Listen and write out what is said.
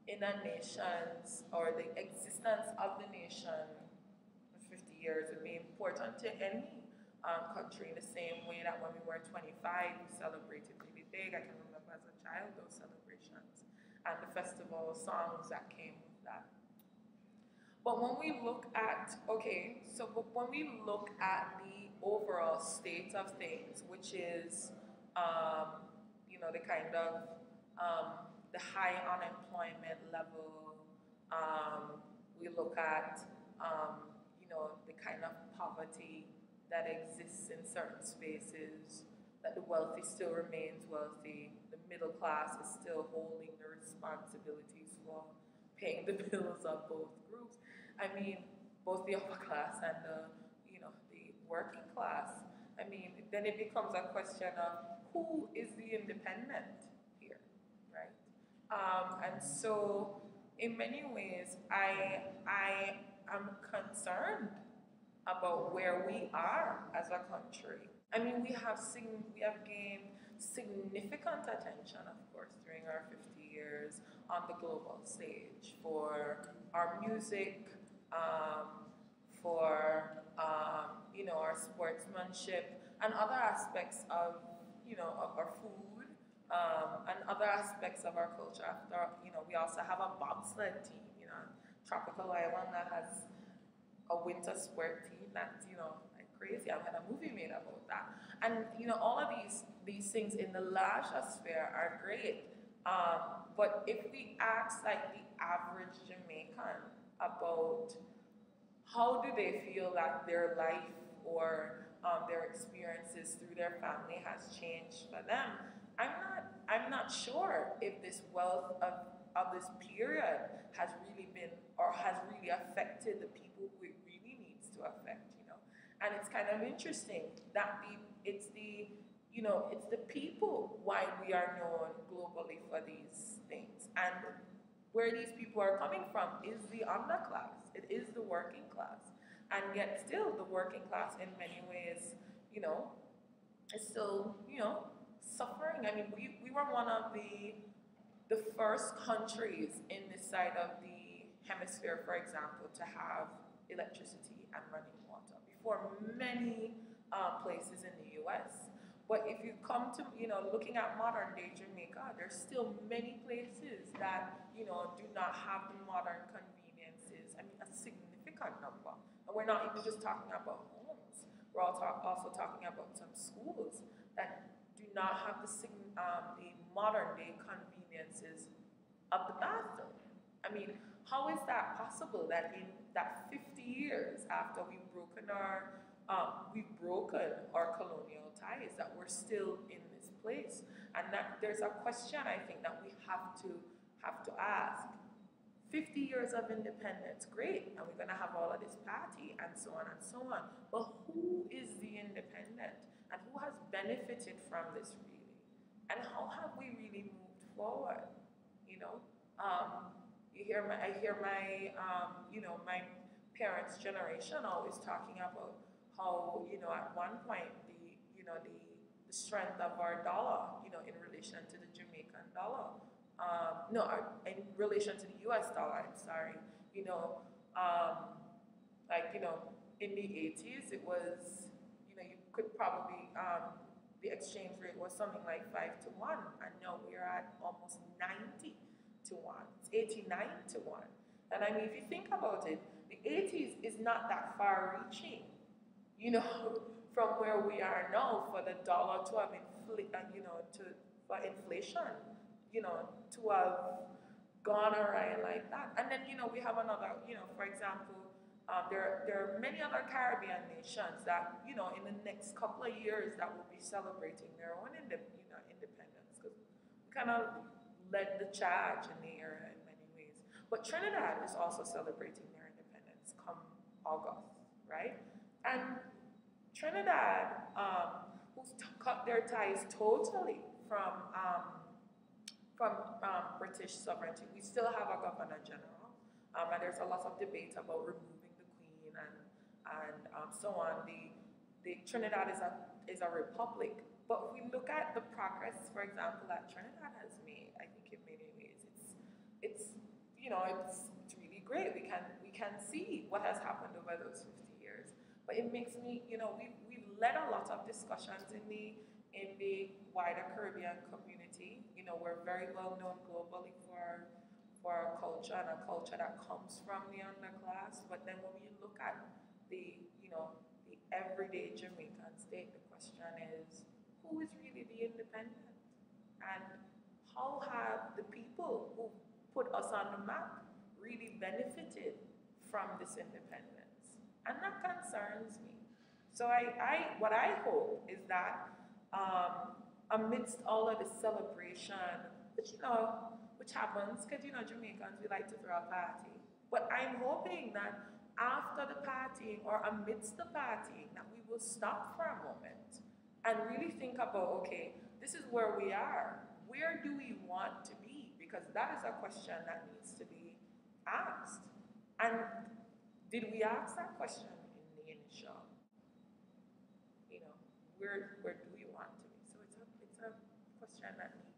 in a nation's, or the existence of the nation 50 years would be important to any country, in the same way that when we were 25, we celebrated really big. I can remember as a child those celebrations and the festival songs that came with that. But when we look at, when we look at the overall state of things, which is, the kind of the high unemployment level, we look at, the kind of poverty that exists in certain spaces, that the wealthy still remains wealthy, the middle class is still holding the responsibilities for paying the bills of both groups. I mean, both the upper class and the working class. I mean, then it becomes a question of who is the independent here, right? And so, in many ways, I am concerned about where we are as a country. I mean, we have gained significant attention, of course, during our 50 years on the global stage for our music, for our sportsmanship and other aspects of of our food, and other aspects of our culture. After we also have a bobsled team, tropical island that has a winter sport team that's like crazy. I've had a movie made about that, and all of these things in the leisure sphere are great. But if we ask like the average Jamaican about how do they feel that their life or their experiences through their family has changed for them, I'm not sure if this wealth of this period has really been or has really affected the people who it really needs to affect, And it's kind of interesting that it's the people why we are known globally for these things. And where these people are coming from is the underclass. It is the working class. And yet still the working class in many ways, is still, suffering. I mean, we were one of the first countries in this side of the hemisphere, for example, to have electricity and running water before many places in the US. But if you come to, looking at modern day Jamaica, there's still many places that, do not have the modern conveniences. I mean, a significant number. And we're not even just talking about homes. We're also talking about some schools that do not have the modern day conveniences of the bathroom. I mean, how is that possible that in that 50 years after we've broken our colonial ties, that we're still in this place? And that there's a question I think that we have to ask. 50 years of independence, great, and we're going to have all of this party and so on and so on. But who is the independent, and who has benefited from this really? And how have we really moved forward? I hear my my parents' generation always talking about how at one point the strength of our dollar, in relation to the Jamaican dollar. In relation to the US dollar, I'm sorry, in the 80s, it was, you could probably, the exchange rate was something like 5-1, and now we're at almost 90-1, it's 89-1. And I mean, if you think about it, the 80s is not that far reaching, from where we are now for the dollar to have for inflation, to have gone awry like that. And then, we have another, for example, there are many other Caribbean nations that, in the next couple of years that will be celebrating their own independence, because we kind of led the charge in the era in many ways. But Trinidad is also celebrating their independence come August, right? And Trinidad, who's cut their ties totally from British sovereignty. We still have a governor general, and there's a lot of debate about removing the Queen and so on. The Trinidad is a republic, but if we look at the progress, for example, that Trinidad has made, I think in many ways it's really great. We can see what has happened over those 50 years. But it makes me, we've led a lot of discussions in the wider Caribbean community. We're very well known globally for our culture and a culture that comes from the underclass. But then when you look at the everyday Jamaican state, the question is, who is really the independent? And how have the people who put us on the map really benefited from this independence? And that concerns me. So what I hope is that amidst all of the celebration, which happens, because Jamaicans, we like to throw a party. But I'm hoping that after the partying or amidst the partying, that we will stop for a moment and really think about, okay, this is where we are. Where do we want to be? Because that is a question that needs to be asked. And did we ask that question in the initial? Where do we want to be? So it's a question that needs